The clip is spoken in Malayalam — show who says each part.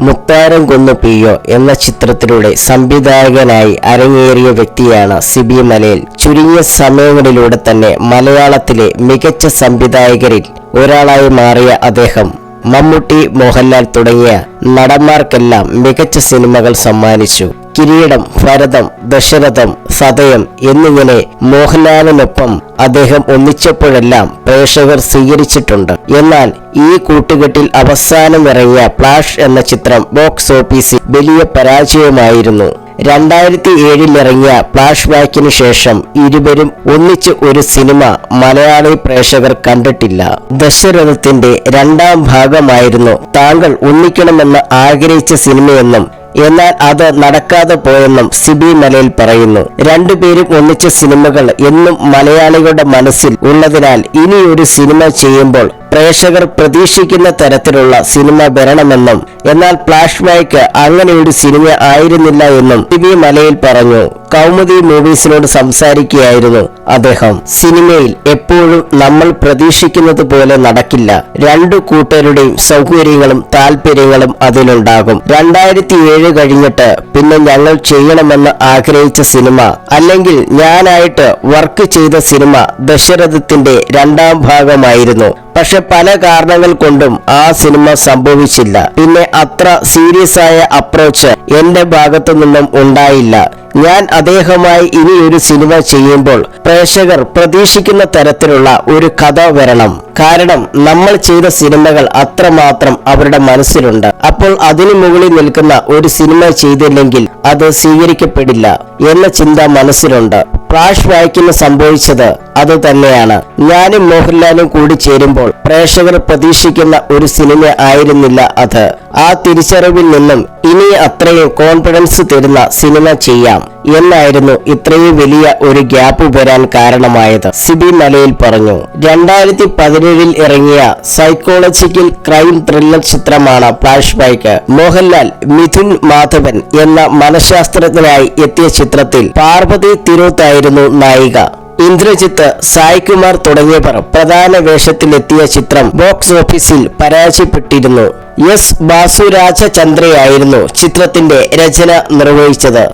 Speaker 1: മുത്താരം കൊന്നു പിയോ എന്ന ചിത്രത്തിലൂടെ സംവിധായകനായി അരങ്ങേറിയ വ്യക്തിയാണ് സിബി മലയിൽ. ചുരുങ്ങിയ സമയങ്ങളിലൂടെ തന്നെ മലയാളത്തിലെ മികച്ച സംവിധായകരിൽ ഒരാളായി മാറിയ അദ്ദേഹം മമ്മൂട്ടി, മോഹൻലാൽ തുടങ്ങിയ നടന്മാർക്കെല്ലാം മികച്ച സിനിമകൾ സമ്മാനിച്ചു. കിരീടം, ഭരതം, ദശരഥം, സതയം എന്നിങ്ങനെ മോഹൻലാലിനൊപ്പം അദ്ദേഹം ഒന്നിച്ചപ്പോഴെല്ലാം പ്രേക്ഷകർ സ്വീകരിച്ചിട്ടുണ്ട്. എന്നാൽ ഈ കൂട്ടുകെട്ടിൽ അവസാനം ഇറങ്ങിയ ഫ്ലാഷ് എന്ന ചിത്രം ബോക്സ് ഓഫീസിൽ വലിയ പരാജയമായിരുന്നു. 2007 ഇറങ്ങിയ ഫ്ലാഷ് ബാക്കിന് ശേഷം ഇരുവരും ഒന്നിച്ച് ഒരു സിനിമ മലയാളി പ്രേക്ഷകർ കണ്ടിട്ടില്ല. ദശരഥത്തിന്റെ രണ്ടാം ഭാഗമായിരുന്നു താങ്കൾ ഒന്നിക്കണമെന്ന് ആഗ്രഹിച്ച സിനിമയെന്നും എന്നാൽ അത് നടക്കാതെ പോയെന്നും സിബി മലയിൽ പറയുന്നു. രണ്ടുപേരും ഒന്നിച്ച സിനിമകൾ എന്നും മലയാളികളുടെ മനസ്സിൽ ഉള്ളതിനാൽ ഇനി ഒരു സിനിമ ചെയ്യുമ്പോൾ പ്രേക്ഷകർ പ്രതീക്ഷിക്കുന്ന തരത്തിലുള്ള സിനിമ വരണമെന്നും എന്നാൽ ഫ്ലാഷ് ബാക്ക് അങ്ങനെ ഒരു സിനിമ ആയിരുന്നില്ല എന്നും സിബി മലയിൽ പറഞ്ഞു. കൗമുദി മൂവീസിനോട് സംസാരിക്കുകയായിരുന്നു അദ്ദേഹം. സിനിമയിൽ എപ്പോഴും നമ്മൾ പ്രതീക്ഷിക്കുന്നത് പോലെ നടക്കില്ല. രണ്ടു കൂട്ടരുടെയും സൗകര്യങ്ങളും താല്പര്യങ്ങളും അതിലുണ്ടാകും. 2007 കഴിഞ്ഞിട്ട് പിന്നെ ഞങ്ങൾ ചെയ്യണമെന്ന് ആഗ്രഹിച്ച സിനിമ അല്ലെങ്കിൽ ഞാനായിട്ട് വർക്ക് ചെയ്ത സിനിമ ദശരഥത്തിന്റെ രണ്ടാം ഭാഗമായിരുന്നു. പക്ഷെ പല കാരണങ്ങൾ കൊണ്ടും ആ സിനിമ സംഭവിച്ചില്ല. പിന്നെ അത്ര സീരിയസ് ആയ അപ്രോച്ച് എന്റെ ഭാഗത്തു നിന്നും ഉണ്ടായില്ല. ഞാൻ അദ്ദേഹമായി ഇനി ഒരു സിനിമ ചെയ്യുമ്പോൾ പ്രേക്ഷകർ പ്രതീക്ഷിക്കുന്ന തരത്തിലുള്ള ഒരു കഥ വരണം. കാരണം നമ്മൾ ചെയ്ത സിനിമകൾ അത്രമാത്രം അവരുടെ മനസ്സിലുണ്ട്. അപ്പോൾ അതിനു മുകളിൽ നിൽക്കുന്ന ഒരു സിനിമ ചെയ്തില്ലെങ്കിൽ അത് സ്വീകരിക്കപ്പെടില്ല എന്ന ചിന്ത മനസ്സിലുണ്ട്. ഫ്ലാഷ് ബാക്കിന് സംഭവിച്ചത് അത് തന്നെയാണ്. ഞാനും മോഹൻലാലും കൂടി ചേരുമ്പോൾ പ്രേക്ഷകർ പ്രതീക്ഷിക്കുന്ന ഒരു സിനിമ ആയിരുന്നില്ല അത്. ആ തിരിച്ചറിവിൽ നിന്നും ഇനി അത്രയും കോൺഫിഡൻസ് തരുന്ന സിനിമ ചെയ്യാം എന്നായിരുന്നു ഇത്രയും വലിയ ഒരു ഗ്യാപ്പ് വരാൻ കാരണമായത് സിബി മലയിൽ പറഞ്ഞു. 2017 ഇറങ്ങിയ സൈക്കോളജിക്കൽ ക്രൈം ത്രില്ലർ ചിത്രമാണ് ഫ്ലാഷ് ബാക്ക്. മോഹൻലാൽ മിഥുൻ മാധവൻ എന്ന മനഃശാസ്ത്രജ്ഞനായി എത്തിയ ചിത്രത്തിൽ പാർവതി തിരുത്തായിരുന്നു നായിക. ഇന്ദ്രജിത്ത്, സായ്കുമാർ തുടങ്ങിയവർ പ്രധാന വേഷത്തിലെത്തിയ ചിത്രം ബോക്സ് ഓഫീസിൽ പരാജയപ്പെട്ടിരുന്നു. എസ് ബാസുരാജചന്ദ്രയായിരുന്നു ചിത്രത്തിന്റെ രചന നിർവഹിച്ചത്.